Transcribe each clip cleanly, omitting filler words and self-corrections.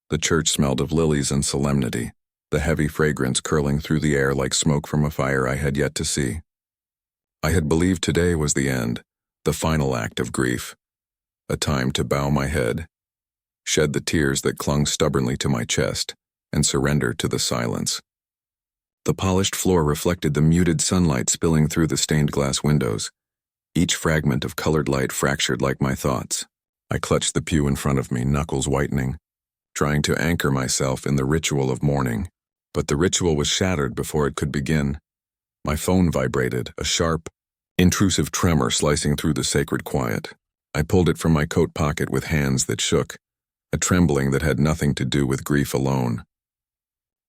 The church smelled of lilies and solemnity, the heavy fragrance curling through the air like smoke from a fire I had yet to see. I had believed today was the end, the final act of grief, a time to bow my head, shed the tears that clung stubbornly to my chest, and surrender to the silence. The polished floor reflected the muted sunlight spilling through the stained glass windows, each fragment of colored light fractured like my thoughts. I clutched the pew in front of me, knuckles whitening, trying to anchor myself in the ritual of mourning. But the ritual was shattered before it could begin. My phone vibrated, a sharp, intrusive tremor slicing through the sacred quiet. I pulled it from my coat pocket with hands that shook, a trembling that had nothing to do with grief alone.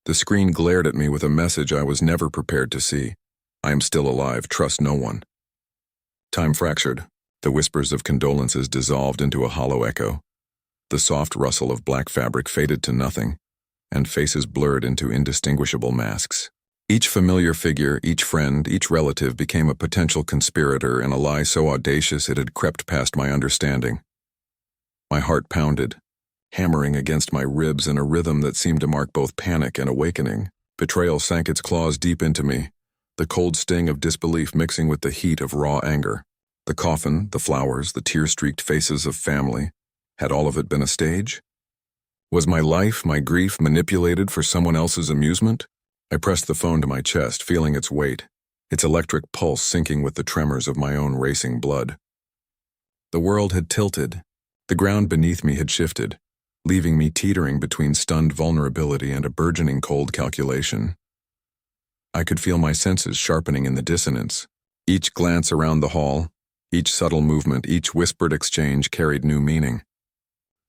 The screen glared at me with a message I was never prepared to see. I am still alive, trust no one. Time fractured. The whispers of condolences dissolved into a hollow echo. The soft rustle of black fabric faded to nothing, and faces blurred into indistinguishable masks. Each familiar figure, each friend, each relative became a potential conspirator in a lie so audacious it had crept past my understanding. My heart pounded, hammering against my ribs in a rhythm that seemed to mark both panic and awakening. Betrayal sank its claws deep into me, the cold sting of disbelief mixing with the heat of raw anger. The coffin, the flowers, the tear-streaked faces of family, had all of it been a stage? Was my life, my grief, manipulated for someone else's amusement? I pressed the phone to my chest, feeling its weight, its electric pulse syncing with the tremors of my own racing blood. The world had tilted. The ground beneath me had shifted, leaving me teetering between stunned vulnerability and a burgeoning cold calculation. I could feel my senses sharpening in the dissonance. Each glance around the hall, each subtle movement, each whispered exchange carried new meaning.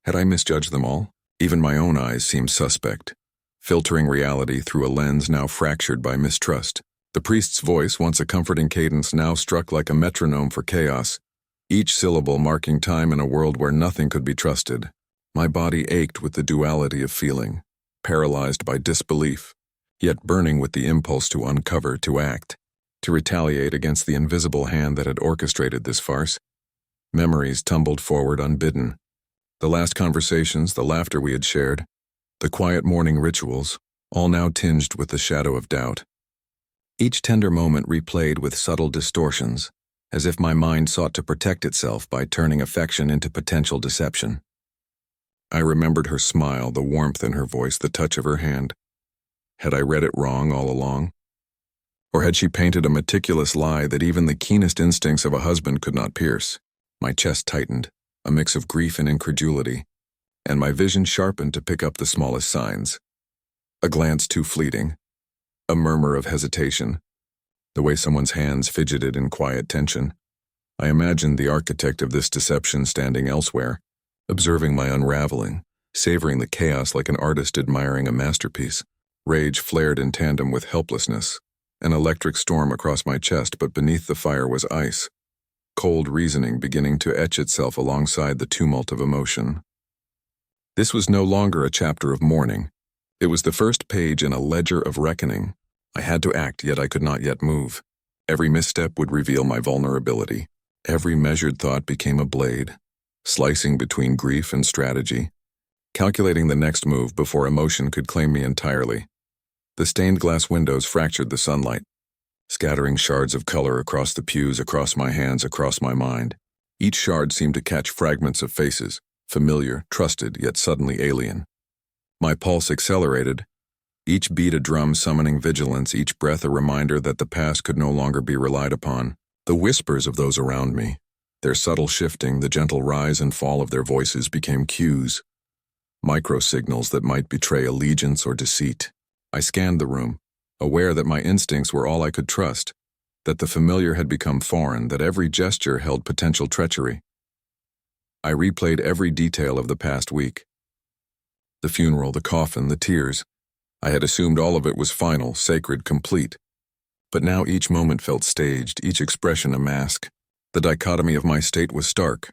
Had I misjudged them all? Even my own eyes seemed suspect, filtering reality through a lens now fractured by mistrust. The priest's voice, once a comforting cadence, now struck like a metronome for chaos, each syllable marking time in a world where nothing could be trusted. My body ached with the duality of feeling, paralyzed by disbelief, yet burning with the impulse to uncover, to act, to retaliate against the invisible hand that had orchestrated this farce. Memories tumbled forward unbidden. The last conversations, the laughter we had shared, the quiet morning rituals, all now tinged with the shadow of doubt. Each tender moment replayed with subtle distortions, as if my mind sought to protect itself by turning affection into potential deception. I remembered her smile, the warmth in her voice, the touch of her hand. Had I read it wrong all along? Or had she painted a meticulous lie that even the keenest instincts of a husband could not pierce? My chest tightened, a mix of grief and incredulity, and my vision sharpened to pick up the smallest signs. A glance too fleeting, a murmur of hesitation, the way someone's hands fidgeted in quiet tension. I imagined the architect of this deception standing elsewhere, observing my unraveling, savoring the chaos like an artist admiring a masterpiece. Rage flared in tandem with helplessness, an electric storm across my chest, but beneath the fire was ice, cold reasoning beginning to etch itself alongside the tumult of emotion. This was no longer a chapter of mourning. It was the first page in a ledger of reckoning. I had to act, yet I could not yet move. Every misstep would reveal my vulnerability. Every measured thought became a blade, slicing between grief and strategy, calculating the next move before emotion could claim me entirely. The stained glass windows fractured the sunlight, scattering shards of color across the pews, across my hands, across my mind. Each shard seemed to catch fragments of faces, familiar, trusted, yet suddenly alien. My pulse accelerated, each beat a drum summoning vigilance, each breath a reminder that the past could no longer be relied upon. The whispers of those around me, their subtle shifting, the gentle rise and fall of their voices became cues, micro-signals that might betray allegiance or deceit. I scanned the room, aware that my instincts were all I could trust, that the familiar had become foreign, that every gesture held potential treachery. I replayed every detail of the past week. The funeral, the coffin, the tears. I had assumed all of it was final, sacred, complete. But now each moment felt staged, each expression a mask. The dichotomy of my state was stark,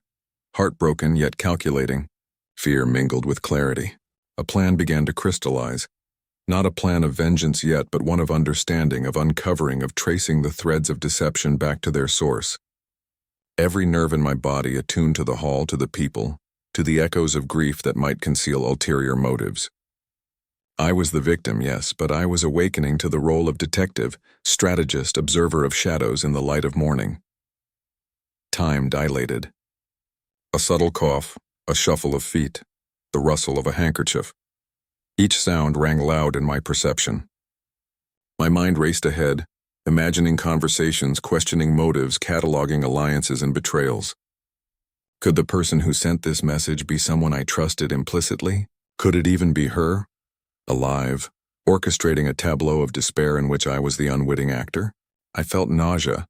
heartbroken yet calculating. Fear mingled with clarity. A plan began to crystallize. Not a plan of vengeance yet, but one of understanding, of uncovering, of tracing the threads of deception back to their source. Every nerve in my body attuned to the hall, to the people, to the echoes of grief that might conceal ulterior motives. I was the victim, yes, but I was awakening to the role of detective, strategist, observer of shadows in the light of morning. Time dilated. A subtle cough, a shuffle of feet, the rustle of a handkerchief. Each sound rang loud in my perception. My mind raced ahead, imagining conversations, questioning motives, cataloging alliances and betrayals. Could the person who sent this message be someone I trusted implicitly? Could it even be her? Alive, orchestrating a tableau of despair in which I was the unwitting actor? I felt nausea,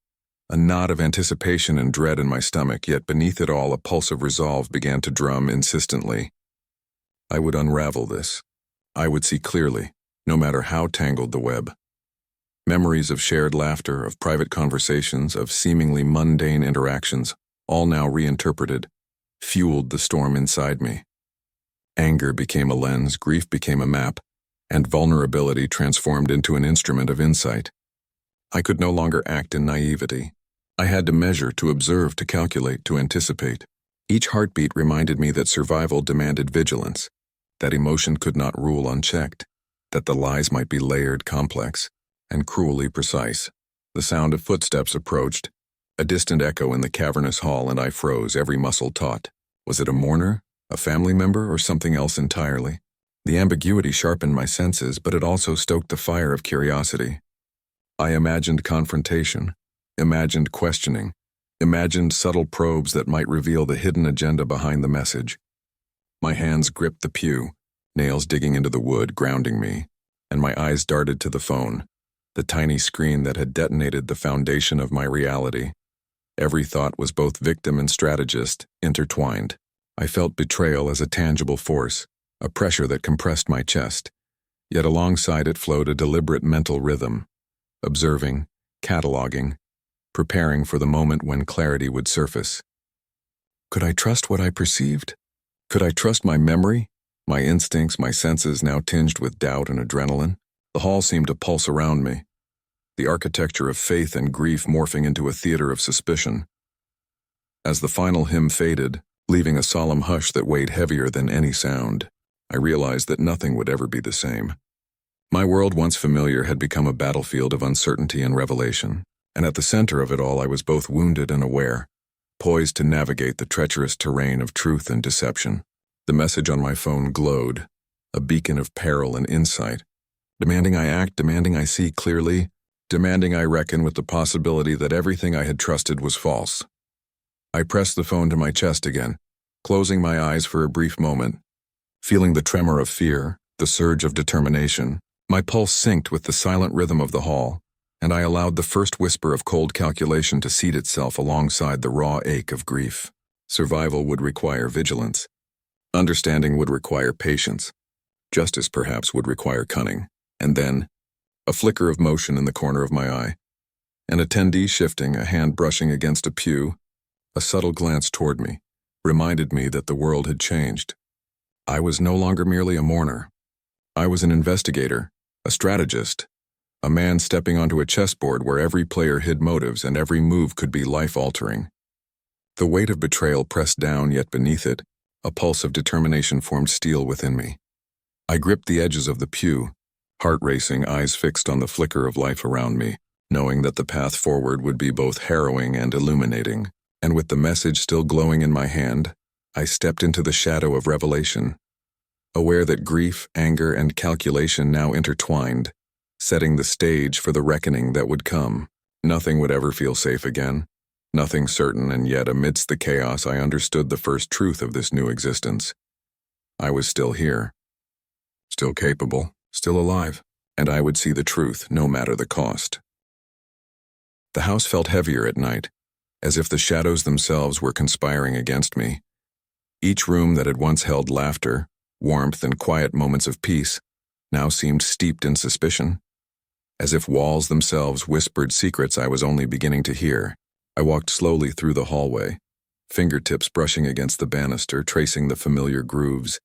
a knot of anticipation and dread in my stomach, yet beneath it all a pulse of resolve began to drum insistently. I would unravel this. I would see clearly, no matter how tangled the web. Memories of shared laughter, of private conversations, of seemingly mundane interactions, all now reinterpreted, fueled the storm inside me. Anger became a lens, grief became a map, and vulnerability transformed into an instrument of insight. I could no longer act in naivety. I had to measure, to observe, to calculate, to anticipate. Each heartbeat reminded me that survival demanded vigilance, that emotion could not rule unchecked, that the lies might be layered, complex, and cruelly precise. The sound of footsteps approached, a distant echo in the cavernous hall, and I froze, every muscle taut. Was it a mourner, a family member, or something else entirely? The ambiguity sharpened my senses, but it also stoked the fire of curiosity. I imagined confrontation, imagined questioning, imagined subtle probes that might reveal the hidden agenda behind the message. My hands gripped the pew, nails digging into the wood, grounding me, and my eyes darted to the phone, the tiny screen that had detonated the foundation of my reality. Every thought was both victim and strategist, intertwined. I felt betrayal as a tangible force, a pressure that compressed my chest, yet alongside it flowed a deliberate mental rhythm, observing, cataloging, preparing for the moment when clarity would surface. Could I trust what I perceived? Could I trust my memory, my instincts, my senses now tinged with doubt and adrenaline? The hall seemed to pulse around me, the architecture of faith and grief morphing into a theater of suspicion. As the final hymn faded, leaving a solemn hush that weighed heavier than any sound, I realized that nothing would ever be the same. My world, once familiar, had become a battlefield of uncertainty and revelation, and at the center of it all I was both wounded and aware, poised to navigate the treacherous terrain of truth and deception. The message on my phone glowed, a beacon of peril and insight, demanding I act, demanding I see clearly, demanding I reckon with the possibility that everything I had trusted was false. I pressed the phone to my chest again, closing my eyes for a brief moment, feeling the tremor of fear, the surge of determination. My pulse synced with the silent rhythm of the hall, and I allowed the first whisper of cold calculation to seat itself alongside the raw ache of grief. Survival would require vigilance. Understanding would require patience. Justice, perhaps, would require cunning. And then, a flicker of motion in the corner of my eye. An attendee shifting, a hand brushing against a pew, a subtle glance toward me, reminded me that the world had changed. I was no longer merely a mourner. I was an investigator, a strategist, a man stepping onto a chessboard where every player hid motives and every move could be life-altering. The weight of betrayal pressed down, yet beneath it, a pulse of determination formed steel within me. I gripped the edges of the pew, heart racing, eyes fixed on the flicker of life around me, knowing that the path forward would be both harrowing and illuminating. And with the message still glowing in my hand, I stepped into the shadow of revelation, aware that grief, anger, and calculation now intertwined, setting the stage for the reckoning that would come. Nothing would ever feel safe again, nothing certain, and yet amidst the chaos I understood the first truth of this new existence. I was still here, still capable, still alive, and I would see the truth no matter the cost. The house felt heavier at night, as if the shadows themselves were conspiring against me. Each room that had once held laughter, warmth, and quiet moments of peace now seemed steeped in suspicion, as if walls themselves whispered secrets I was only beginning to hear. I walked slowly through the hallway, fingertips brushing against the banister, tracing the familiar grooves,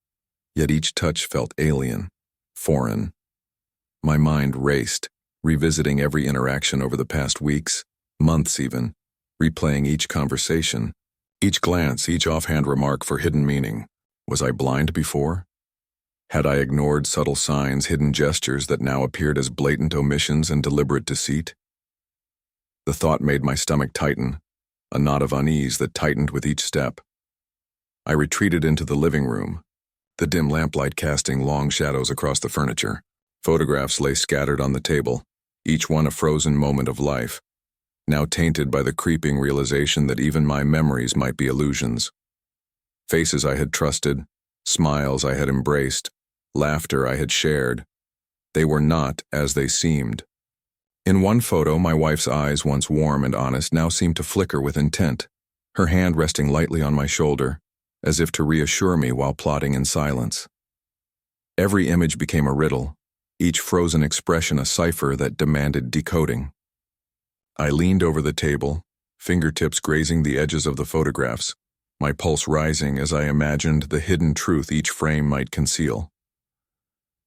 yet each touch felt alien, foreign. My mind raced, revisiting every interaction over the past weeks, months even, replaying each conversation, each glance, each offhand remark for hidden meaning. Was I blind before? Had I ignored subtle signs, hidden gestures that now appeared as blatant omissions and deliberate deceit? The thought made my stomach tighten, a knot of unease that tightened with each step. I retreated into the living room, the dim lamplight casting long shadows across the furniture. Photographs lay scattered on the table, each one a frozen moment of life, now tainted by the creeping realization that even my memories might be illusions. Faces I had trusted, smiles I had embraced, laughter I had shared. They were not as they seemed. In one photo, my wife's eyes, once warm and honest, now seemed to flicker with intent, her hand resting lightly on my shoulder, as if to reassure me while plotting in silence. Every image became a riddle, each frozen expression a cipher that demanded decoding. I leaned over the table, fingertips grazing the edges of the photographs, my pulse rising as I imagined the hidden truth each frame might conceal.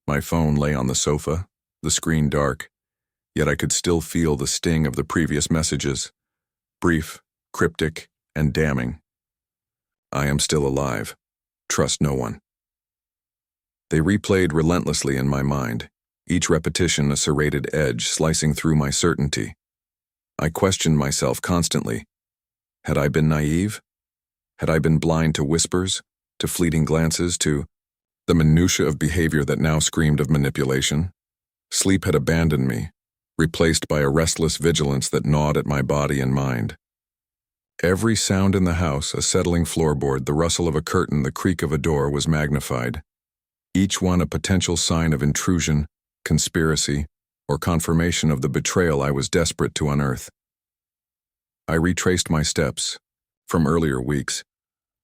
My phone lay on the sofa, the screen dark, yet I could still feel the sting of the previous messages, brief, cryptic, and damning. I am still alive. Trust no one. They replayed relentlessly in my mind, each repetition a serrated edge slicing through my certainty. I questioned myself constantly. Had I been naive? Had I been blind to whispers, to fleeting glances, to the minutiae of behavior that now screamed of manipulation? Sleep had abandoned me, replaced by a restless vigilance that gnawed at my body and mind. Every sound in the house, a settling floorboard, the rustle of a curtain, the creak of a door, was magnified, each one a potential sign of intrusion, conspiracy, or confirmation of the betrayal I was desperate to unearth. I retraced my steps, from earlier weeks,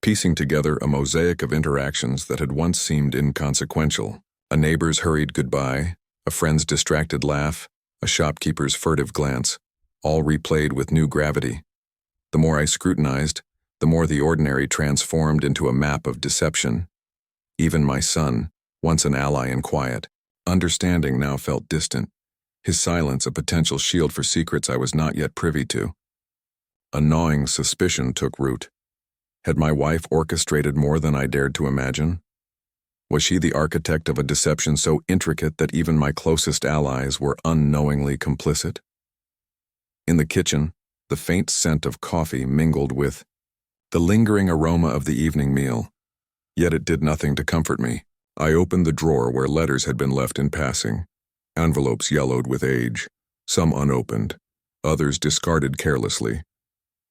piecing together a mosaic of interactions that had once seemed inconsequential. A neighbor's hurried goodbye, a friend's distracted laugh, a shopkeeper's furtive glance, all replayed with new gravity. The more I scrutinized, the more the ordinary transformed into a map of deception. Even my son, once an ally in quiet, understanding, now felt distant, his silence a potential shield for secrets I was not yet privy to. A gnawing suspicion took root. Had my wife orchestrated more than I dared to imagine? Was she the architect of a deception so intricate that even my closest allies were unknowingly complicit? In the kitchen, the faint scent of coffee mingled with the lingering aroma of the evening meal, yet it did nothing to comfort me. I opened the drawer where letters had been left in passing, envelopes yellowed with age, some unopened, others discarded carelessly,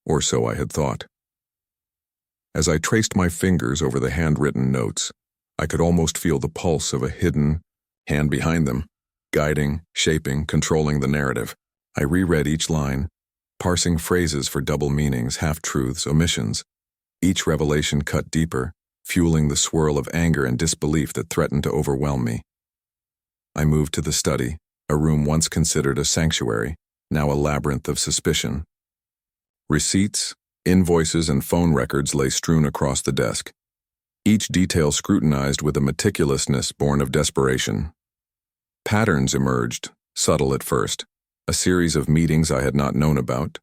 or so I had thought. As I traced my fingers over the handwritten notes, I could almost feel the pulse of a hidden hand behind them, guiding, shaping, controlling the narrative. I reread each line, parsing phrases for double meanings, half-truths, omissions. Each revelation cut deeper, fueling the swirl of anger and disbelief that threatened to overwhelm me. I moved to the study, a room once considered a sanctuary, now a labyrinth of suspicion. Receipts, invoices, and phone records lay strewn across the desk, each detail scrutinized with a meticulousness born of desperation. Patterns emerged, subtle at first, a series of meetings I had not known about,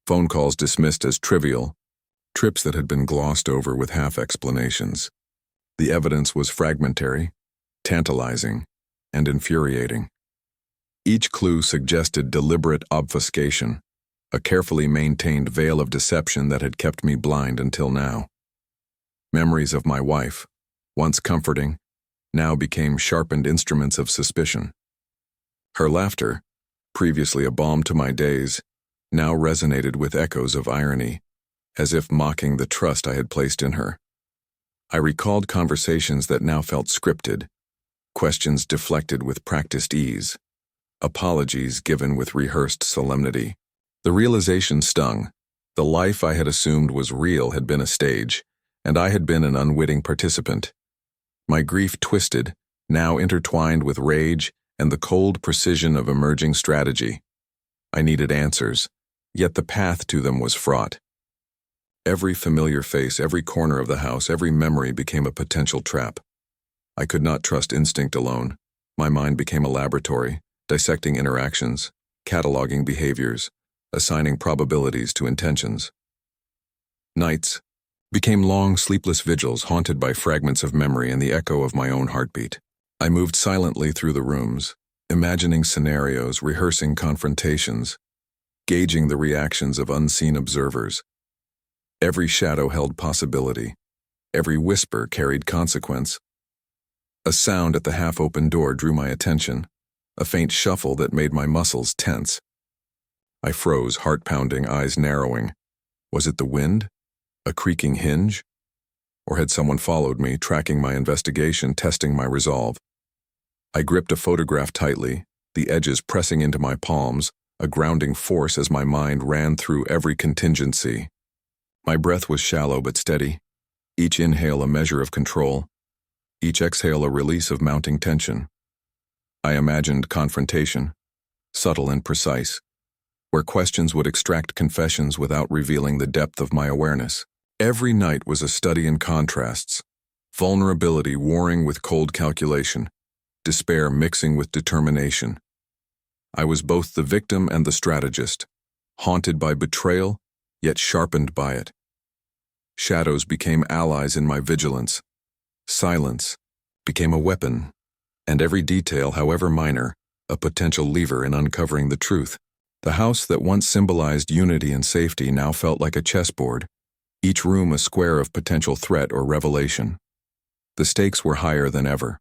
phone calls dismissed as trivial, trips that had been glossed over with half-explanations. The evidence was fragmentary, tantalizing, and infuriating. Each clue suggested deliberate obfuscation, a carefully maintained veil of deception that had kept me blind until now. Memories of my wife, once comforting, now became sharpened instruments of suspicion. Her laughter, previously a balm to my days, now resonated with echoes of irony, as if mocking the trust I had placed in her. I recalled conversations that now felt scripted, questions deflected with practiced ease, apologies given with rehearsed solemnity. The realization stung. The life I had assumed was real had been a stage, and I had been an unwitting participant. My grief twisted, now intertwined with rage and the cold precision of emerging strategy. I needed answers, yet the path to them was fraught. Every familiar face, every corner of the house, every memory became a potential trap. I could not trust instinct alone. My mind became a laboratory, dissecting interactions, cataloging behaviors, assigning probabilities to intentions. Nights, became long, sleepless vigils haunted by fragments of memory and the echo of my own heartbeat. I moved silently through the rooms, imagining scenarios, rehearsing confrontations, gauging the reactions of unseen observers. Every shadow held possibility. Every whisper carried consequence. A sound at the half-open door drew my attention, a faint shuffle that made my muscles tense. I froze, heart pounding, eyes narrowing. Was it the wind? A creaking hinge? Or had someone followed me, tracking my investigation, testing my resolve? I gripped a photograph tightly, the edges pressing into my palms, a grounding force as my mind ran through every contingency. My breath was shallow but steady, each inhale a measure of control, each exhale a release of mounting tension. I imagined confrontation, subtle and precise, where questions would extract confessions without revealing the depth of my awareness. Every night was a study in contrasts, vulnerability warring with cold calculation, despair mixing with determination. I was both the victim and the strategist, haunted by betrayal, yet sharpened by it. Shadows became allies in my vigilance. Silence became a weapon, and every detail, however minor, a potential lever in uncovering the truth. The house that once symbolized unity and safety now felt like a chessboard, each room a square of potential threat or revelation. The stakes were higher than ever.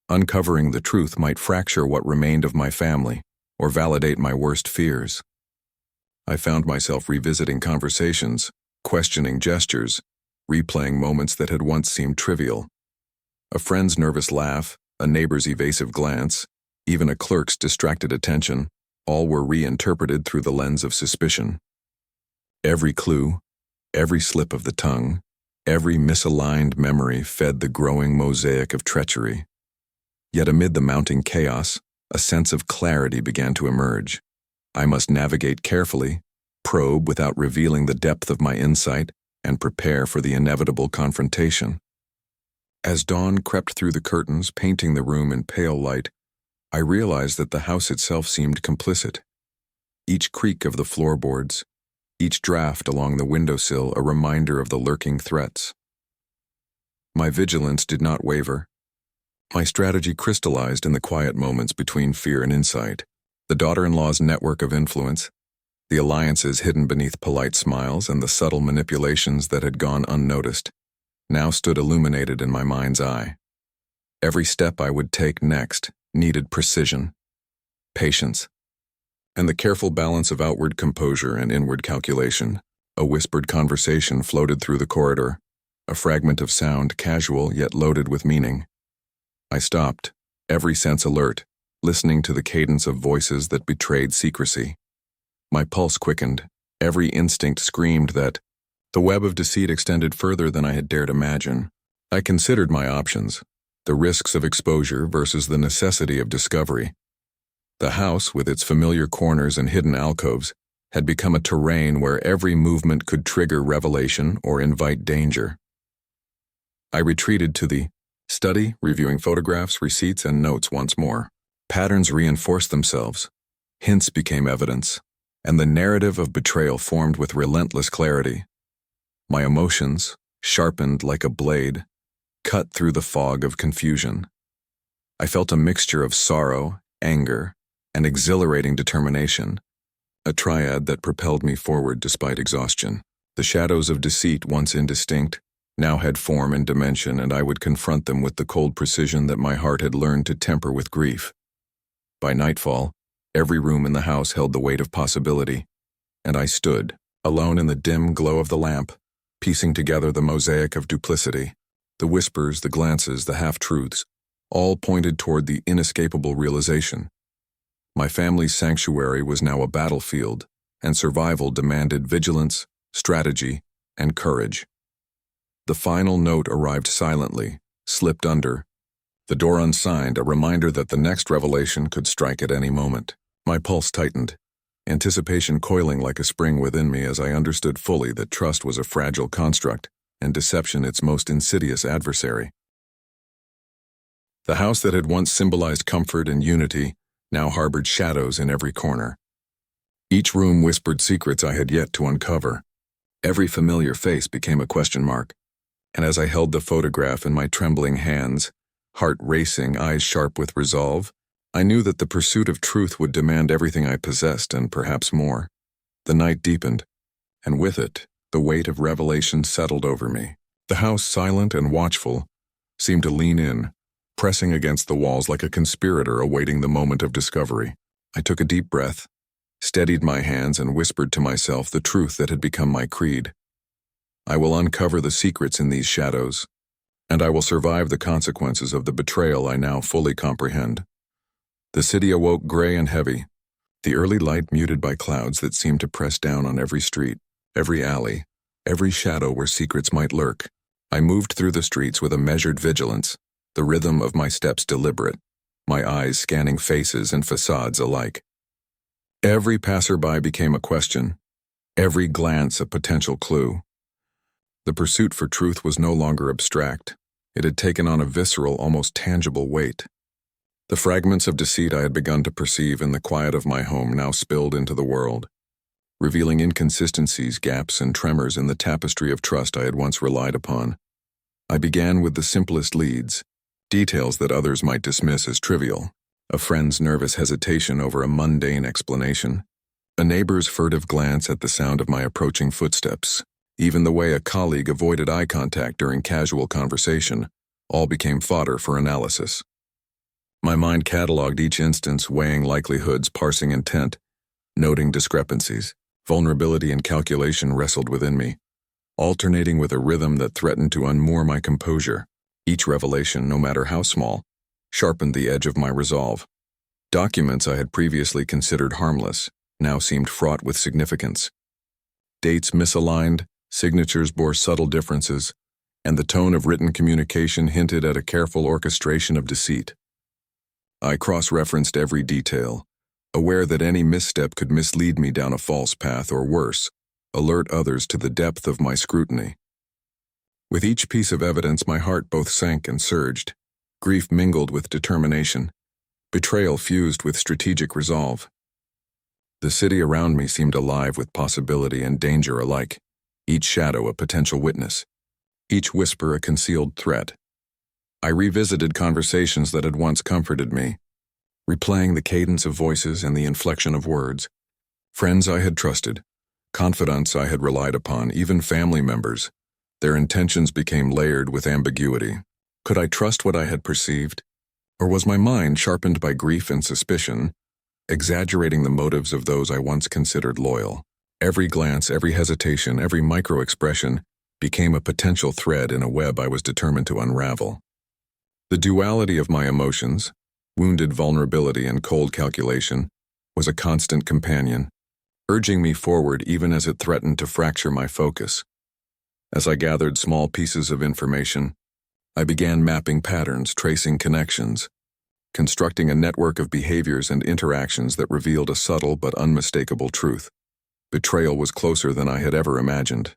Uncovering the truth might fracture what remained of my family or validate my worst fears. I found myself revisiting conversations, questioning gestures, replaying moments that had once seemed trivial. A friend's nervous laugh, a neighbor's evasive glance, even a clerk's distracted attention, all were reinterpreted through the lens of suspicion. Every clue, every slip of the tongue, every misaligned memory fed the growing mosaic of treachery. Yet amid the mounting chaos, a sense of clarity began to emerge. I must navigate carefully, probe without revealing the depth of my insight, and prepare for the inevitable confrontation. As dawn crept through the curtains, painting the room in pale light, I realized that the house itself seemed complicit. Each creak of the floorboards, each draft along the windowsill a reminder of the lurking threats. My vigilance did not waver. My strategy crystallized in the quiet moments between fear and insight. The daughter-in-law's network of influence, the alliances hidden beneath polite smiles, and the subtle manipulations that had gone unnoticed, now stood illuminated in my mind's eye. Every step I would take next needed precision, patience, and the careful balance of outward composure and inward calculation. A whispered conversation floated through the corridor, a fragment of sound casual yet loaded with meaning. I stopped, every sense alert, listening to the cadence of voices that betrayed secrecy. My pulse quickened, every instinct screamed that the web of deceit extended further than I had dared imagine. I considered my options, the risks of exposure versus the necessity of discovery. The house, with its familiar corners and hidden alcoves, had become a terrain where every movement could trigger revelation or invite danger. I retreated to the study, reviewing photographs, receipts, and notes once more. Patterns reinforced themselves, hints became evidence, and the narrative of betrayal formed with relentless clarity. My emotions, sharpened like a blade, cut through the fog of confusion. I felt a mixture of sorrow, anger, and exhilarating determination, a triad that propelled me forward despite exhaustion. The shadows of deceit, once indistinct, now had form and dimension, and I would confront them with the cold precision that my heart had learned to temper with grief. By nightfall, every room in the house held the weight of possibility, and I stood, alone in the dim glow of the lamp, piecing together the mosaic of duplicity. The whispers, the glances, the half-truths, all pointed toward the inescapable realization. My family's sanctuary was now a battlefield, and survival demanded vigilance, strategy, and courage. The final note arrived silently, slipped under, the door unsigned, a reminder that the next revelation could strike at any moment. My pulse tightened, anticipation coiling like a spring within me as I understood fully that trust was a fragile construct, and deception its most insidious adversary. The house that had once symbolized comfort and unity now harbored shadows in every corner. Each room whispered secrets I had yet to uncover, Every familiar face became a question mark, and as I held the photograph in my trembling hands, heart racing, eyes sharp with resolve, I knew that the pursuit of truth would demand everything I possessed and perhaps more. The night deepened, and with it, the weight of revelation settled over me. The house, silent and watchful, seemed to lean in, pressing against the walls like a conspirator awaiting the moment of discovery. I took a deep breath, steadied my hands, and whispered to myself the truth that had become my creed. I will uncover the secrets in these shadows, and I will survive the consequences of the betrayal I now fully comprehend. The city awoke gray and heavy, the early light muted by clouds that seemed to press down on every street, every alley, every shadow where secrets might lurk. I moved through the streets with a measured vigilance, the rhythm of my steps deliberate, my eyes scanning faces and facades alike. Every passerby became a question, every glance a potential clue. The pursuit for truth was no longer abstract. It had taken on a visceral, almost tangible weight. The fragments of deceit I had begun to perceive in the quiet of my home now spilled into the world, revealing inconsistencies, gaps, and tremors in the tapestry of trust I had once relied upon. I began with the simplest leads, details that others might dismiss as trivial: a friend's nervous hesitation over a mundane explanation, a neighbor's furtive glance at the sound of my approaching footsteps, even the way a colleague avoided eye contact during casual conversation, all became fodder for analysis. My mind cataloged each instance, weighing likelihoods, parsing intent, noting discrepancies. Vulnerability and calculation wrestled within me, alternating with a rhythm that threatened to unmoor my composure. Each revelation, no matter how small, sharpened the edge of my resolve. Documents I had previously considered harmless now seemed fraught with significance. Dates misaligned, signatures bore subtle differences, and the tone of written communication hinted at a careful orchestration of deceit. I cross-referenced every detail, aware that any misstep could mislead me down a false path or worse, alert others to the depth of my scrutiny. With each piece of evidence, my heart both sank and surged. Grief mingled with determination. Betrayal fused with strategic resolve. The city around me seemed alive with possibility and danger alike, each shadow a potential witness, each whisper a concealed threat. I revisited conversations that had once comforted me, replaying the cadence of voices and the inflection of words. Friends I had trusted, confidants I had relied upon, even family members. Their intentions became layered with ambiguity. Could I trust what I had perceived? Or was my mind, sharpened by grief and suspicion, exaggerating the motives of those I once considered loyal? Every glance, every hesitation, every micro-expression became a potential thread in a web I was determined to unravel. The duality of my emotions, wounded vulnerability and cold calculation, was a constant companion, urging me forward even as it threatened to fracture my focus. As I gathered small pieces of information, I began mapping patterns, tracing connections, constructing a network of behaviors and interactions that revealed a subtle but unmistakable truth. Betrayal was closer than I had ever imagined.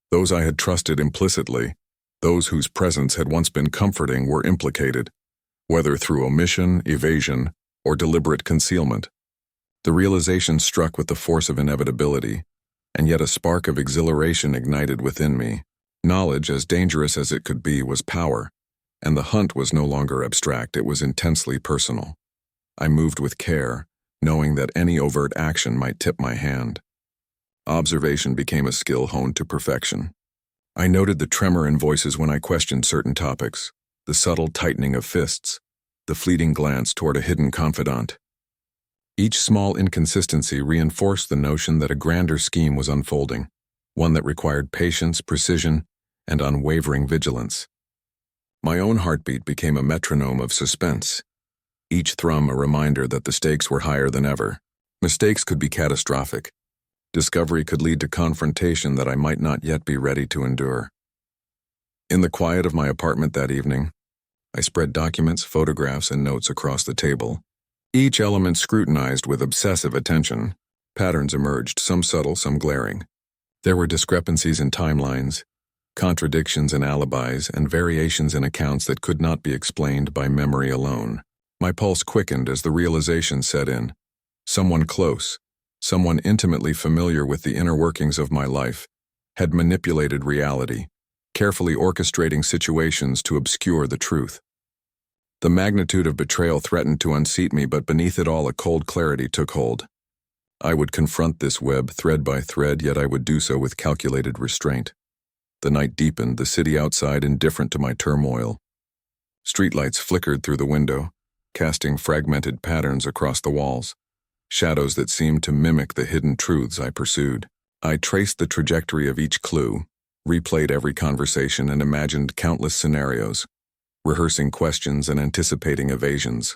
Those I had trusted implicitly, those whose presence had once been comforting, were implicated, whether through omission, evasion, or deliberate concealment. The realization struck with the force of inevitability, and yet a spark of exhilaration ignited within me. Knowledge, as dangerous as it could be, was power, and the hunt was no longer abstract, it was intensely personal. I moved with care, knowing that any overt action might tip my hand. Observation became a skill honed to perfection. I noted the tremor in voices when I questioned certain topics, the subtle tightening of fists, the fleeting glance toward a hidden confidant. Each small inconsistency reinforced the notion that a grander scheme was unfolding, one that required patience, precision, and unwavering vigilance. My own heartbeat became a metronome of suspense, each thrum a reminder that the stakes were higher than ever. Mistakes could be catastrophic. Discovery could lead to confrontation that I might not yet be ready to endure. In the quiet of my apartment that evening, I spread documents, photographs, and notes across the table, each element scrutinized with obsessive attention. Patterns emerged, some subtle, some glaring. There were discrepancies in timelines, contradictions in alibis, and variations in accounts that could not be explained by memory alone. My pulse quickened as the realization set in. Someone close, someone intimately familiar with the inner workings of my life, had manipulated reality, carefully orchestrating situations to obscure the truth. The magnitude of betrayal threatened to unseat me, but beneath it all a cold clarity took hold. I would confront this web thread by thread, yet I would do so with calculated restraint. The night deepened, the city outside indifferent to my turmoil. Streetlights flickered through the window, casting fragmented patterns across the walls, shadows that seemed to mimic the hidden truths I pursued. I traced the trajectory of each clue, replayed every conversation, and imagined countless scenarios, rehearsing questions and anticipating evasions.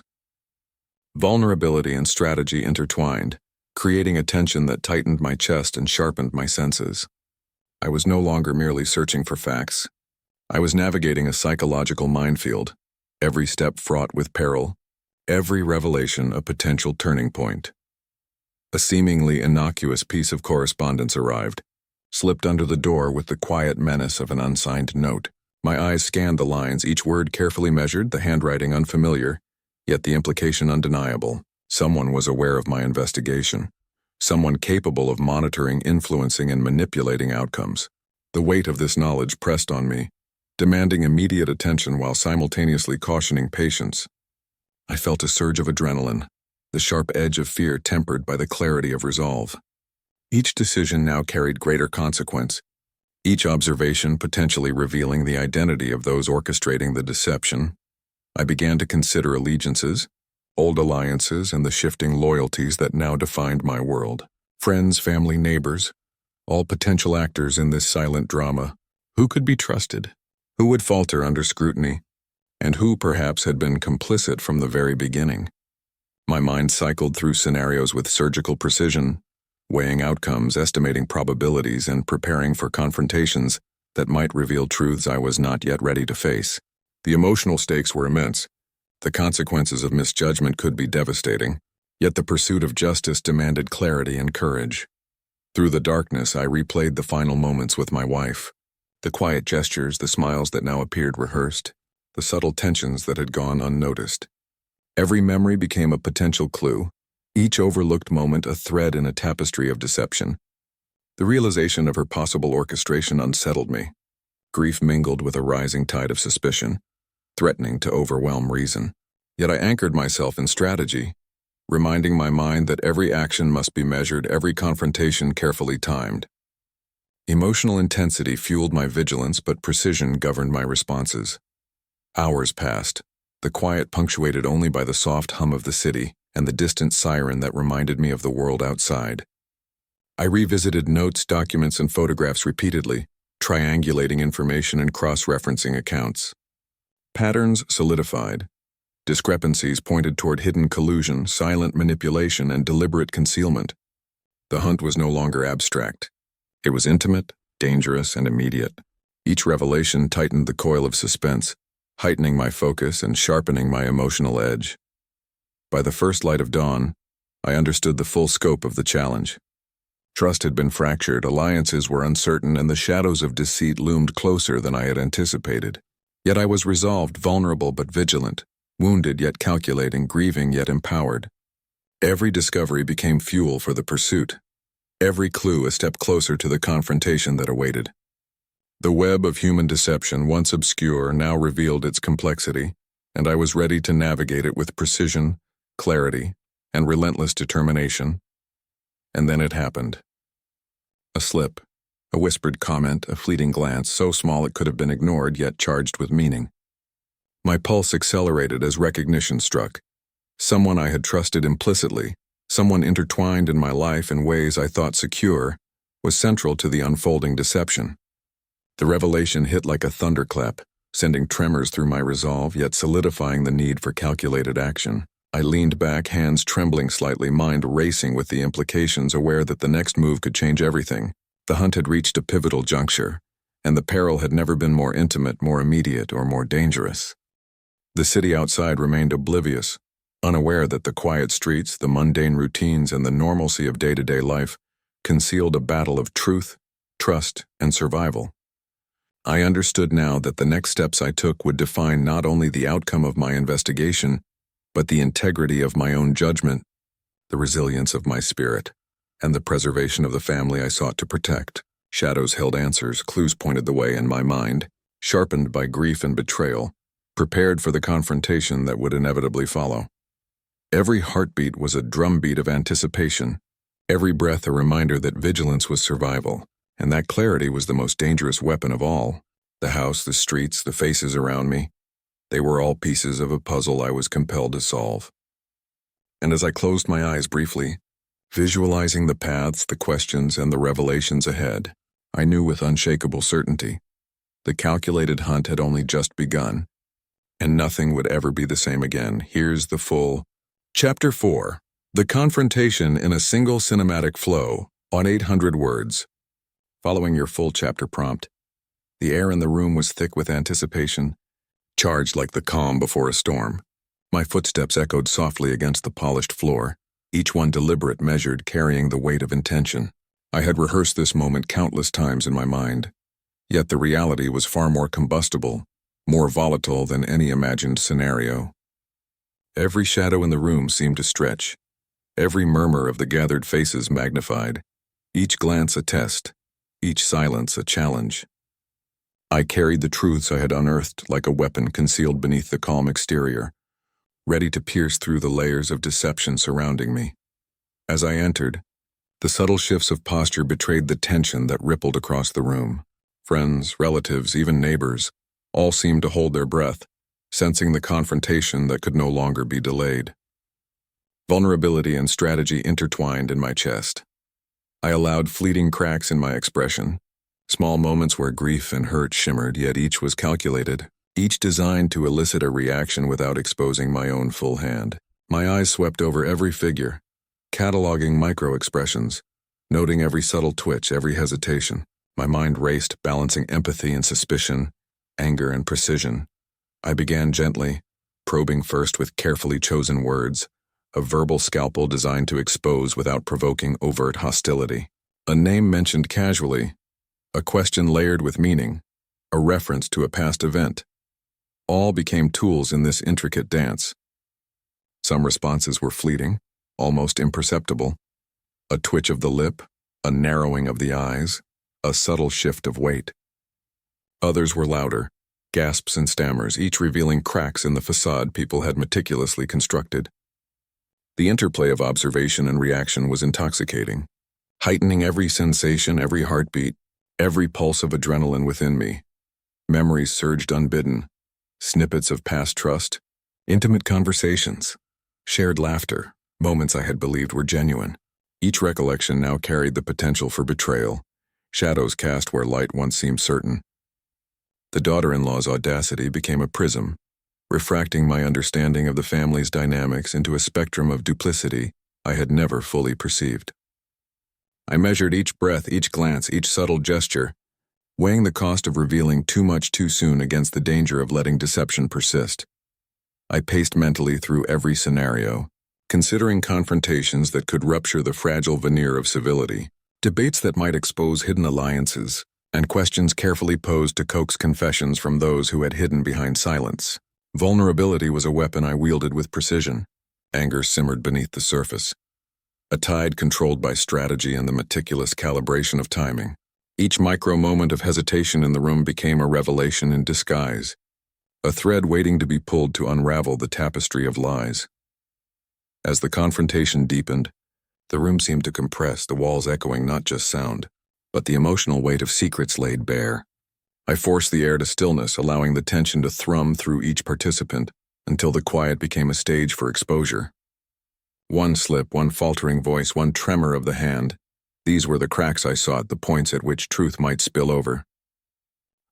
Vulnerability and strategy intertwined, creating a tension that tightened my chest and sharpened my senses. I was no longer merely searching for facts. I was navigating a psychological minefield, every step fraught with peril, every revelation a potential turning point. A seemingly innocuous piece of correspondence arrived, slipped under the door with the quiet menace of an unsigned note. My eyes scanned the lines, each word carefully measured, the handwriting unfamiliar, yet the implication undeniable. Someone was aware of my investigation. Someone capable of monitoring, influencing, and manipulating outcomes. The weight of this knowledge pressed on me, demanding immediate attention while simultaneously cautioning patience. I felt a surge of adrenaline, the sharp edge of fear tempered by the clarity of resolve. Each decision now carried greater consequence, each observation potentially revealing the identity of those orchestrating the deception. I began to consider allegiances, old alliances, and the shifting loyalties that now defined my world. Friends, family, neighbors, all potential actors in this silent drama. Who could be trusted? Who would falter under scrutiny? And who perhaps had been complicit from the very beginning? My mind cycled through scenarios with surgical precision, weighing outcomes, estimating probabilities, and preparing for confrontations that might reveal truths I was not yet ready to face. The emotional stakes were immense. The consequences of misjudgment could be devastating, yet the pursuit of justice demanded clarity and courage. Through the darkness, I replayed the final moments with my wife. The quiet gestures, the smiles that now appeared rehearsed, the subtle tensions that had gone unnoticed. Every memory became a potential clue, each overlooked moment a thread in a tapestry of deception. The realization of her possible orchestration unsettled me. Grief mingled with a rising tide of suspicion, threatening to overwhelm reason. Yet I anchored myself in strategy, reminding my mind that every action must be measured, every confrontation carefully timed. Emotional intensity fueled my vigilance, but precision governed my responses. Hours passed, the quiet punctuated only by the soft hum of the city and the distant siren that reminded me of the world outside. I revisited notes, documents, and photographs repeatedly, triangulating information and cross-referencing accounts. Patterns solidified. Discrepancies pointed toward hidden collusion, silent manipulation, and deliberate concealment. The hunt was no longer abstract. It was intimate, dangerous, and immediate. Each revelation tightened the coil of suspense, heightening my focus and sharpening my emotional edge. By the first light of dawn, I understood the full scope of the challenge. Trust had been fractured, alliances were uncertain, and the shadows of deceit loomed closer than I had anticipated. Yet I was resolved, vulnerable but vigilant, wounded yet calculating, grieving yet empowered. Every discovery became fuel for the pursuit. Every clue a step closer to the confrontation that awaited. The web of human deception, once obscure, now revealed its complexity, and I was ready to navigate it with precision, clarity, and relentless determination. And then it happened. A slip, a whispered comment, a fleeting glance, so small it could have been ignored, yet charged with meaning. My pulse accelerated as recognition struck. Someone I had trusted implicitly, someone intertwined in my life in ways I thought secure, was central to the unfolding deception. The revelation hit like a thunderclap, sending tremors through my resolve, yet solidifying the need for calculated action. I leaned back, hands trembling slightly, mind racing with the implications, aware that the next move could change everything. The hunt had reached a pivotal juncture, and the peril had never been more intimate, more immediate, or more dangerous. The city outside remained oblivious, unaware that the quiet streets, the mundane routines, and the normalcy of day-to-day life concealed a battle of truth, trust, and survival. I understood now that the next steps I took would define not only the outcome of my investigation, but the integrity of my own judgment, the resilience of my spirit. and the preservation of the family I sought to protect. Shadows held answers, clues pointed the way, in my mind, sharpened by grief and betrayal, prepared for the confrontation that would inevitably follow. Every heartbeat was a drumbeat of anticipation, every breath a reminder that vigilance was survival, and that clarity was the most dangerous weapon of all. The house, the streets, the faces around me, they were all pieces of a puzzle I was compelled to solve. And as I closed my eyes briefly, visualizing the paths, the questions, and the revelations ahead, I knew with unshakable certainty the calculated hunt had only just begun, and nothing would ever be the same again. Here's the full Chapter 4. The confrontation in a single cinematic flow, on 800 words. Following your full chapter prompt, the air in the room was thick with anticipation, charged like the calm before a storm. My footsteps echoed softly against the polished floor, each one deliberate, measured, carrying the weight of intention. I had rehearsed this moment countless times in my mind, yet the reality was far more combustible, more volatile than any imagined scenario. Every shadow in the room seemed to stretch, every murmur of the gathered faces magnified, each glance a test, each silence a challenge. I carried the truths I had unearthed like a weapon concealed beneath the calm exterior, ready to pierce through the layers of deception surrounding me. As I entered, the subtle shifts of posture betrayed the tension that rippled across the room. Friends, relatives, even neighbors, all seemed to hold their breath, sensing the confrontation that could no longer be delayed. Vulnerability and strategy intertwined in my chest. I allowed fleeting cracks in my expression, small moments where grief and hurt shimmered, yet each was calculated, each designed to elicit a reaction without exposing my own full hand. My eyes swept over every figure, cataloging micro-expressions, noting every subtle twitch, every hesitation. My mind raced, balancing empathy and suspicion, anger and precision. I began gently, probing first with carefully chosen words, a verbal scalpel designed to expose without provoking overt hostility. A name mentioned casually, a question layered with meaning, a reference to a past event. All became tools in this intricate dance. Some responses were fleeting, almost imperceptible. A twitch of the lip, a narrowing of the eyes, a subtle shift of weight. Others were louder, gasps and stammers, each revealing cracks in the facade people had meticulously constructed. The interplay of observation and reaction was intoxicating, heightening every sensation, every heartbeat, every pulse of adrenaline within me. Memories surged unbidden, snippets of past trust, intimate conversations, shared laughter, moments I had believed were genuine. Each recollection now carried the potential for betrayal, shadows cast where light once seemed certain. The daughter-in-law's audacity became a prism, refracting my understanding of the family's dynamics into a spectrum of duplicity I had never fully perceived. I measured each breath, each glance, each subtle gesture, weighing the cost of revealing too much too soon against the danger of letting deception persist. I paced mentally through every scenario, considering confrontations that could rupture the fragile veneer of civility, debates that might expose hidden alliances, and questions carefully posed to coax confessions from those who had hidden behind silence. Vulnerability was a weapon I wielded with precision. Anger simmered beneath the surface, a tide controlled by strategy and the meticulous calibration of timing. Each micro-moment of hesitation in the room became a revelation in disguise, a thread waiting to be pulled to unravel the tapestry of lies. As the confrontation deepened, the room seemed to compress, the walls echoing not just sound, but the emotional weight of secrets laid bare. I forced the air to stillness, allowing the tension to thrum through each participant until the quiet became a stage for exposure. One slip, one faltering voice, one tremor of the hand. These were the cracks I sought, the points at which truth might spill over.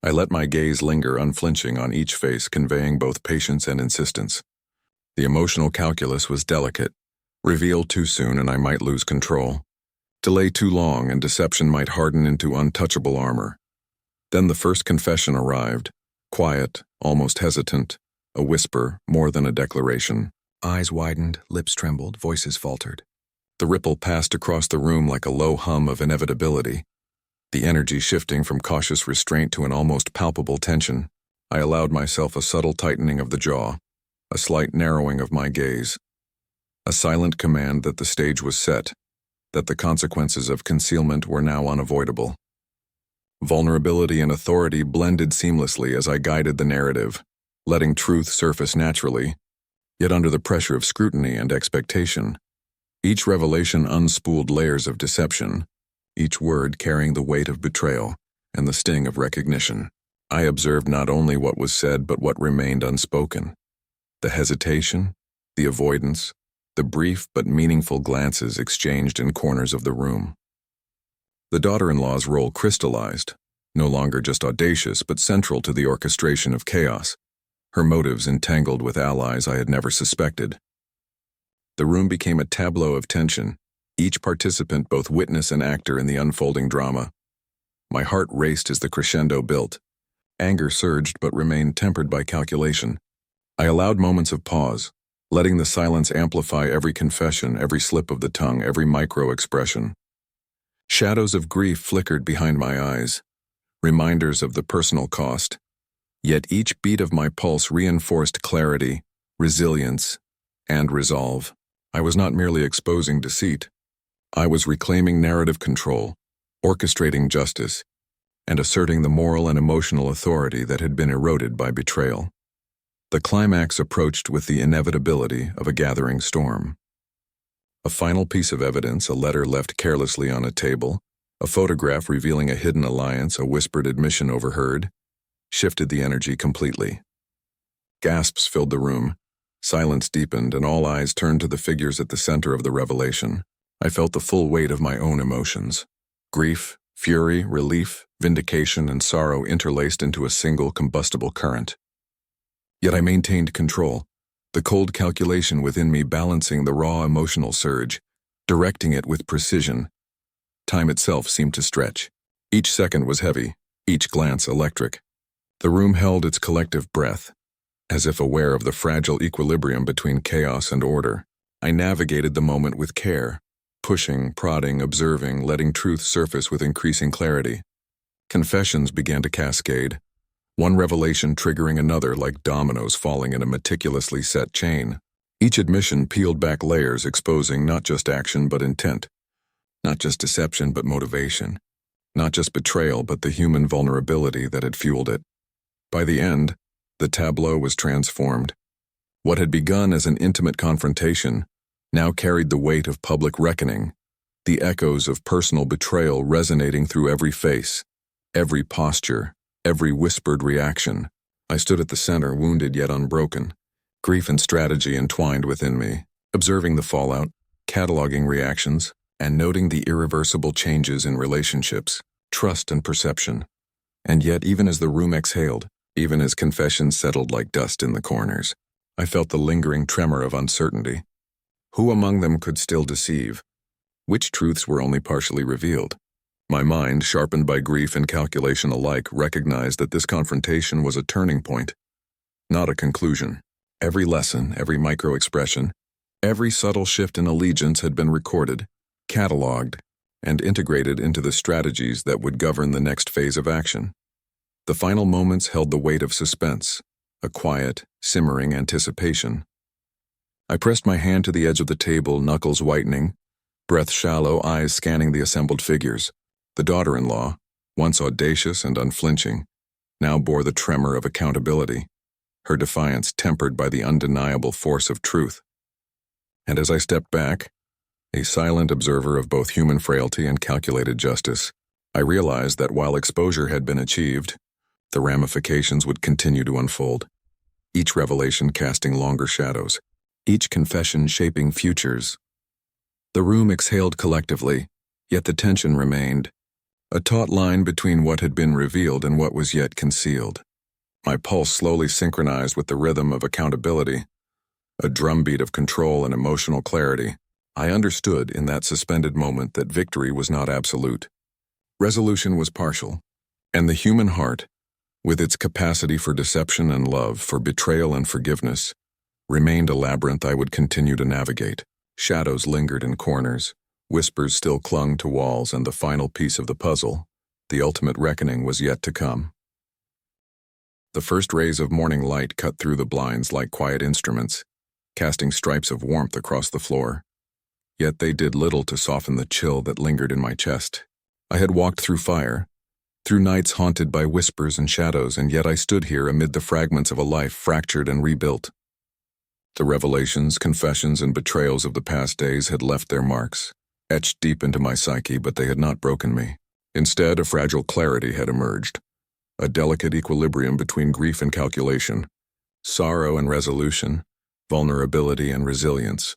I let my gaze linger unflinching on each face, conveying both patience and insistence. The emotional calculus was delicate. Reveal too soon and I might lose control. Delay too long and deception might harden into untouchable armor. Then the first confession arrived, quiet, almost hesitant, a whisper more than a declaration. Eyes widened, lips trembled, voices faltered. The ripple passed across the room like a low hum of inevitability, the energy shifting from cautious restraint to an almost palpable tension. I allowed myself a subtle tightening of the jaw, a slight narrowing of my gaze, a silent command that the stage was set, that the consequences of concealment were now unavoidable. Vulnerability and authority blended seamlessly as I guided the narrative, letting truth surface naturally, yet under the pressure of scrutiny and expectation. Each revelation unspooled layers of deception, each word carrying the weight of betrayal and the sting of recognition. I observed not only what was said but what remained unspoken. The hesitation, the avoidance, the brief but meaningful glances exchanged in corners of the room. The daughter-in-law's role crystallized, no longer just audacious but central to the orchestration of chaos, her motives entangled with allies I had never suspected. The room became a tableau of tension, each participant both witness and actor in the unfolding drama. My heart raced as the crescendo built. Anger surged but remained tempered by calculation. I allowed moments of pause, letting the silence amplify every confession, every slip of the tongue, every micro-expression. Shadows of grief flickered behind my eyes, reminders of the personal cost. Yet each beat of my pulse reinforced clarity, resilience, and resolve. I was not merely exposing deceit. I was reclaiming narrative control, orchestrating justice, and asserting the moral and emotional authority that had been eroded by betrayal. The climax approached with the inevitability of a gathering storm. A final piece of evidence, a letter left carelessly on a table, a photograph revealing a hidden alliance, a whispered admission overheard, shifted the energy completely. Gasps filled the room, silence deepened, and all eyes turned to the figures at the center of the revelation. I felt the full weight of my own emotions. Grief, fury, relief, vindication, and sorrow interlaced into a single combustible current. Yet I maintained control, the cold calculation within me balancing the raw emotional surge, directing it with precision. Time itself seemed to stretch. Each second was heavy, each glance electric. The room held its collective breath, as if aware of the fragile equilibrium between chaos and order. I navigated the moment with care, pushing, prodding, observing, letting truth surface with increasing clarity. Confessions began to cascade, one revelation triggering another like dominoes falling in a meticulously set chain. Each admission peeled back layers, exposing not just action but intent, not just deception but motivation, not just betrayal but the human vulnerability that had fueled it. By the end, the tableau was transformed. What had begun as an intimate confrontation now carried the weight of public reckoning, the echoes of personal betrayal resonating through every face, every posture, every whispered reaction. I stood at the center, wounded yet unbroken, grief and strategy entwined within me, observing the fallout, cataloging reactions, and noting the irreversible changes in relationships, trust and perception. And yet, even as the room exhaled, even as confessions settled like dust in the corners, I felt the lingering tremor of uncertainty. Who among them could still deceive? Which truths were only partially revealed? My mind, sharpened by grief and calculation alike, recognized that this confrontation was a turning point, not a conclusion. Every lesson, every micro-expression, every subtle shift in allegiance had been recorded, cataloged, and integrated into the strategies that would govern the next phase of action. The final moments held the weight of suspense, a quiet, simmering anticipation. I pressed my hand to the edge of the table, knuckles whitening, breath shallow, eyes scanning the assembled figures. The daughter-in-law, once audacious and unflinching, now bore the tremor of accountability, her defiance tempered by the undeniable force of truth. And as I stepped back, a silent observer of both human frailty and calculated justice, I realized that while exposure had been achieved, the ramifications would continue to unfold, each revelation casting longer shadows, each confession shaping futures. The room exhaled collectively, yet the tension remained, a taut line between what had been revealed and what was yet concealed. My pulse slowly synchronized with the rhythm of accountability, a drumbeat of control and emotional clarity. I understood in that suspended moment that victory was not absolute. Resolution was partial, and the human heart, with its capacity for deception and love, for betrayal and forgiveness, remained a labyrinth I would continue to navigate. Shadows lingered in corners, whispers still clung to walls, and the final piece of the puzzle, the ultimate reckoning, was yet to come. The first rays of morning light cut through the blinds like quiet instruments, casting stripes of warmth across the floor. yet they did little to soften the chill that lingered in my chest. I had walked through fire, through nights haunted by whispers and shadows, and yet I stood here amid the fragments of a life fractured and rebuilt. The revelations, confessions, and betrayals of the past days had left their marks, etched deep into my psyche, but they had not broken me. Instead, a fragile clarity had emerged, a delicate equilibrium between grief and calculation, sorrow and resolution, vulnerability and resilience.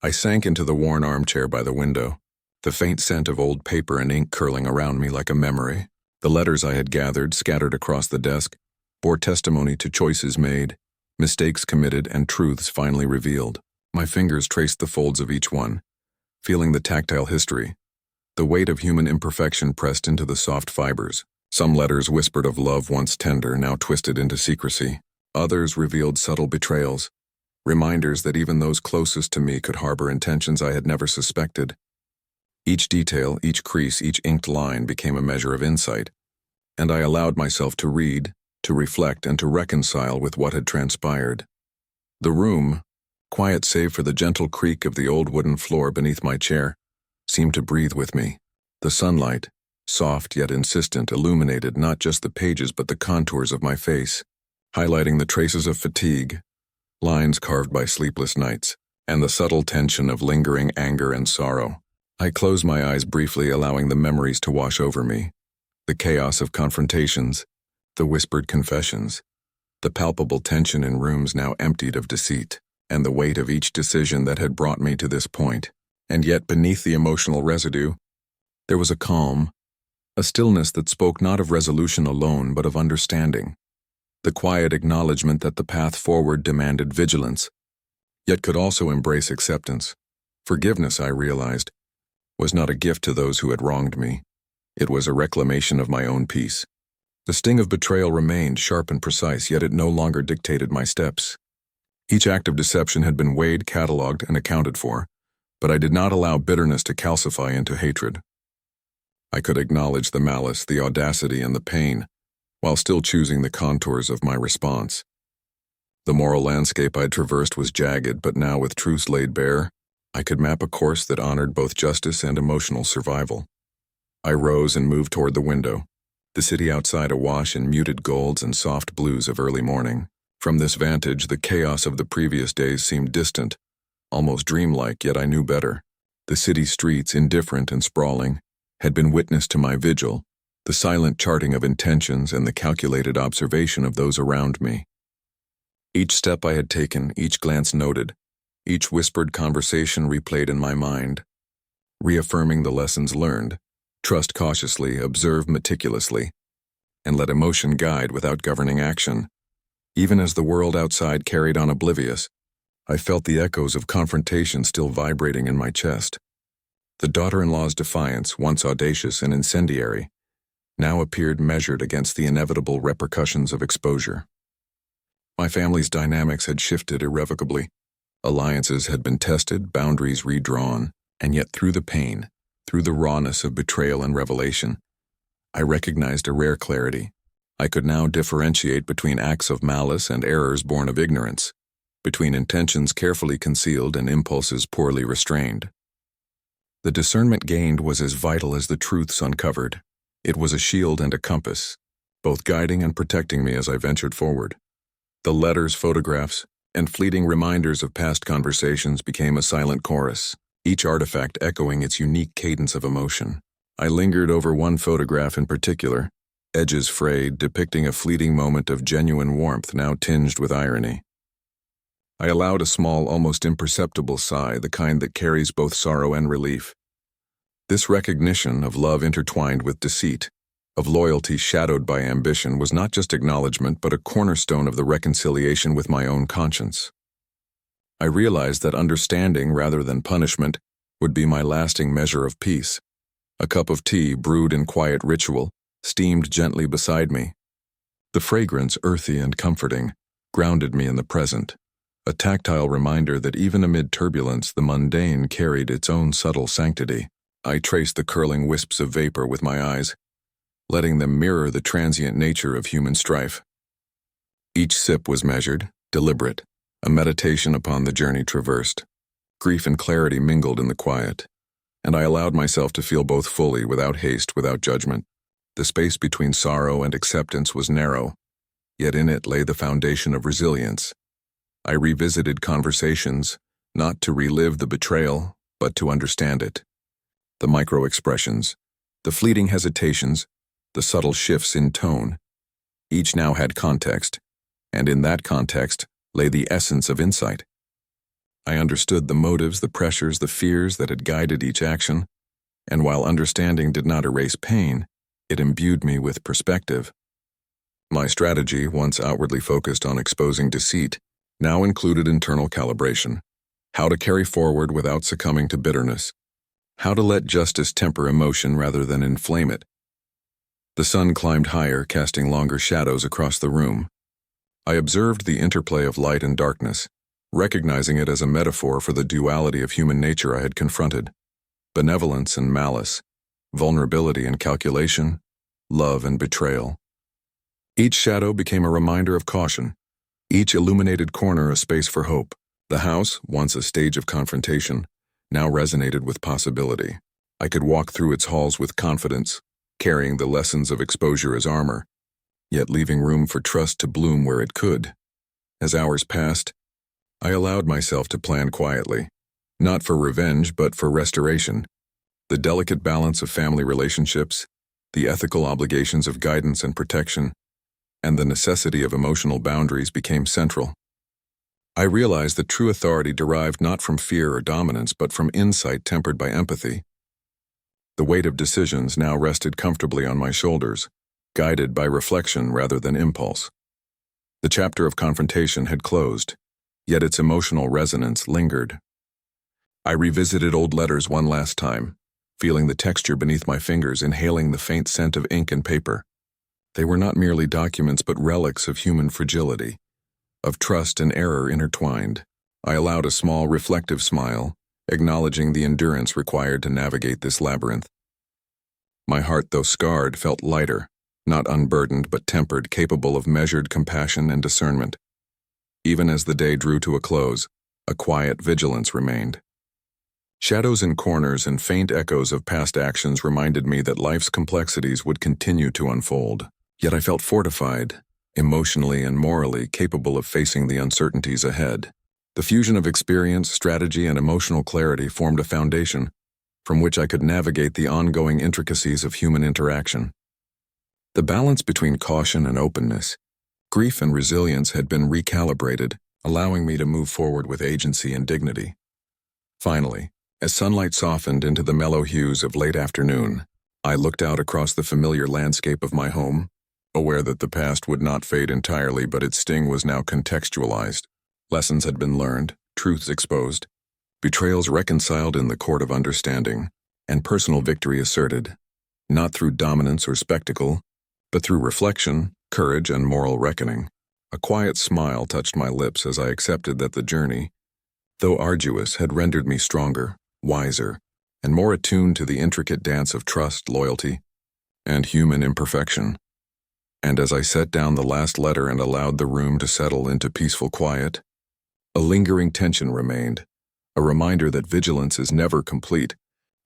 I sank into the worn armchair by the window, the faint scent of old paper and ink curling around me like a memory. The letters I had gathered, scattered across the desk, bore testimony to choices made, mistakes committed, and truths finally revealed. My fingers traced the folds of each one, feeling the tactile history, the weight of human imperfection pressed into the soft fibers. Some letters whispered of love once tender, now twisted into secrecy. Others revealed subtle betrayals, reminders that even those closest to me could harbor intentions I had never suspected. Each detail, each crease, each inked line became a measure of insight, and I allowed myself to read, to reflect, and to reconcile with what had transpired. The room, quiet save for the gentle creak of the old wooden floor beneath my chair, seemed to breathe with me. The sunlight, soft yet insistent, illuminated not just the pages but the contours of my face, highlighting the traces of fatigue, lines carved by sleepless nights, and the subtle tension of lingering anger and sorrow. I closed my eyes briefly, allowing the memories to wash over me. The chaos of confrontations, the whispered confessions, the palpable tension in rooms now emptied of deceit, and the weight of each decision that had brought me to this point. And yet beneath the emotional residue, there was a calm, a stillness that spoke not of resolution alone but of understanding, the quiet acknowledgement that the path forward demanded vigilance, yet could also embrace acceptance. Forgiveness, I realized, was not a gift to those who had wronged me. It was a reclamation of my own peace. The sting of betrayal remained sharp and precise, yet it no longer dictated my steps. Each act of deception had been weighed, catalogued, and accounted for, but I did not allow bitterness to calcify into hatred. I could acknowledge the malice, the audacity, and the pain, while still choosing the contours of my response. The moral landscape I'd traversed was jagged, but now with truths laid bare, I could map a course that honored both justice and emotional survival. I rose and moved toward the window, the city outside awash in muted golds and soft blues of early morning. From this vantage, the chaos of the previous days seemed distant, almost dreamlike, yet I knew better. The city streets, indifferent and sprawling, had been witness to my vigil, the silent charting of intentions and the calculated observation of those around me. Each step I had taken, each glance noted, each whispered conversation replayed in my mind, reaffirming the lessons learned: trust cautiously, observe meticulously, and let emotion guide without governing action. Even as the world outside carried on oblivious, I felt the echoes of confrontation still vibrating in my chest. The daughter-in-law's defiance, once audacious and incendiary, now appeared measured against the inevitable repercussions of exposure. My family's dynamics had shifted irrevocably. Alliances had been tested, boundaries redrawn, and yet through the pain, through the rawness of betrayal and revelation, I recognized a rare clarity. I could now differentiate between acts of malice and errors born of ignorance, between intentions carefully concealed and impulses poorly restrained. The discernment gained was as vital as the truths uncovered. It was a shield and a compass, both guiding and protecting me as I ventured forward. The letters, photographs, and fleeting reminders of past conversations became a silent chorus, each artifact echoing its unique cadence of emotion. I lingered over one photograph in particular, edges frayed, depicting a fleeting moment of genuine warmth now tinged with irony. I allowed a small, almost imperceptible sigh, the kind that carries both sorrow and relief. This recognition of love intertwined with deceit, of loyalty shadowed by ambition, was not just acknowledgement but a cornerstone of the reconciliation with my own conscience. I realized that understanding rather than punishment would be my lasting measure of peace. A cup of tea, brewed in quiet ritual, steamed gently beside me. The fragrance, earthy and comforting, grounded me in the present, a tactile reminder that even amid turbulence the mundane carried its own subtle sanctity. I traced the curling wisps of vapor with my eyes, letting them mirror the transient nature of human strife. Each sip was measured, deliberate, a meditation upon the journey traversed. Grief and clarity mingled in the quiet, and I allowed myself to feel both fully, without haste, without judgment. The space between sorrow and acceptance was narrow, yet in it lay the foundation of resilience. I revisited conversations, not to relive the betrayal, but to understand it. The micro-expressions, the fleeting hesitations, the subtle shifts in tone. Each now had context, and in that context lay the essence of insight. I understood the motives, the pressures, the fears that had guided each action, and while understanding did not erase pain, it imbued me with perspective. My strategy, once outwardly focused on exposing deceit, now included internal calibration. How to carry forward without succumbing to bitterness. How to let justice temper emotion rather than inflame it. The sun climbed higher, casting longer shadows across the room. I observed the interplay of light and darkness, recognizing it as a metaphor for the duality of human nature I had confronted. Benevolence and malice, vulnerability and calculation, love and betrayal. Each shadow became a reminder of caution, each illuminated corner a space for hope. The house, once a stage of confrontation, now resonated with possibility. I could walk through its halls with confidence, carrying the lessons of exposure as armor, yet leaving room for trust to bloom where it could. As hours passed, I allowed myself to plan quietly, not for revenge but for restoration. The delicate balance of family relationships, the ethical obligations of guidance and protection, and the necessity of emotional boundaries became central. I realized that true authority derived not from fear or dominance but from insight tempered by empathy. The weight of decisions now rested comfortably on my shoulders, guided by reflection rather than impulse. The chapter of confrontation had closed, yet its emotional resonance lingered. I revisited old letters one last time, feeling the texture beneath my fingers, inhaling the faint scent of ink and paper. They were not merely documents but relics of human fragility, of trust and error intertwined. I allowed a small reflective smile, acknowledging the endurance required to navigate this labyrinth. My heart, though scarred, felt lighter, not unburdened but tempered, capable of measured compassion and discernment. Even as the day drew to a close, a quiet vigilance remained. Shadows in corners and faint echoes of past actions reminded me that life's complexities would continue to unfold. Yet I felt fortified, emotionally and morally capable of facing the uncertainties ahead. The fusion of experience, strategy, and emotional clarity formed a foundation from which I could navigate the ongoing intricacies of human interaction. The balance between caution and openness, grief and resilience had been recalibrated, allowing me to move forward with agency and dignity. Finally, as sunlight softened into the mellow hues of late afternoon, I looked out across the familiar landscape of my home, aware that the past would not fade entirely, but its sting was now contextualized. Lessons had been learned, truths exposed, betrayals reconciled in the court of understanding, and personal victory asserted, not through dominance or spectacle, but through reflection, courage, and moral reckoning. A quiet smile touched my lips as I accepted that the journey, though arduous, had rendered me stronger, wiser, and more attuned to the intricate dance of trust, loyalty, and human imperfection. And as I set down the last letter and allowed the room to settle into peaceful quiet, a lingering tension remained, a reminder that vigilance is never complete,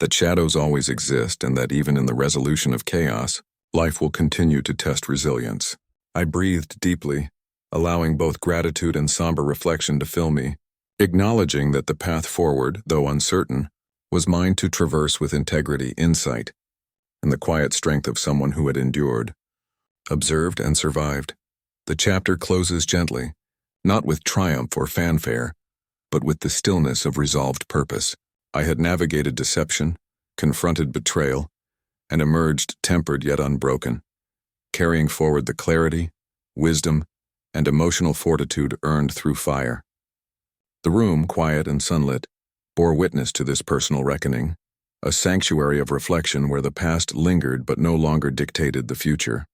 that shadows always exist, and that even in the resolution of chaos, life will continue to test resilience. I breathed deeply, allowing both gratitude and somber reflection to fill me, acknowledging that the path forward, though uncertain, was mine to traverse with integrity, insight, and the quiet strength of someone who had endured, observed, and survived. The chapter closes gently, not with triumph or fanfare, but with the stillness of resolved purpose. I had navigated deception, confronted betrayal, and emerged tempered yet unbroken, carrying forward the clarity, wisdom, and emotional fortitude earned through fire. The room, quiet and sunlit, bore witness to this personal reckoning, a sanctuary of reflection where the past lingered but no longer dictated the future.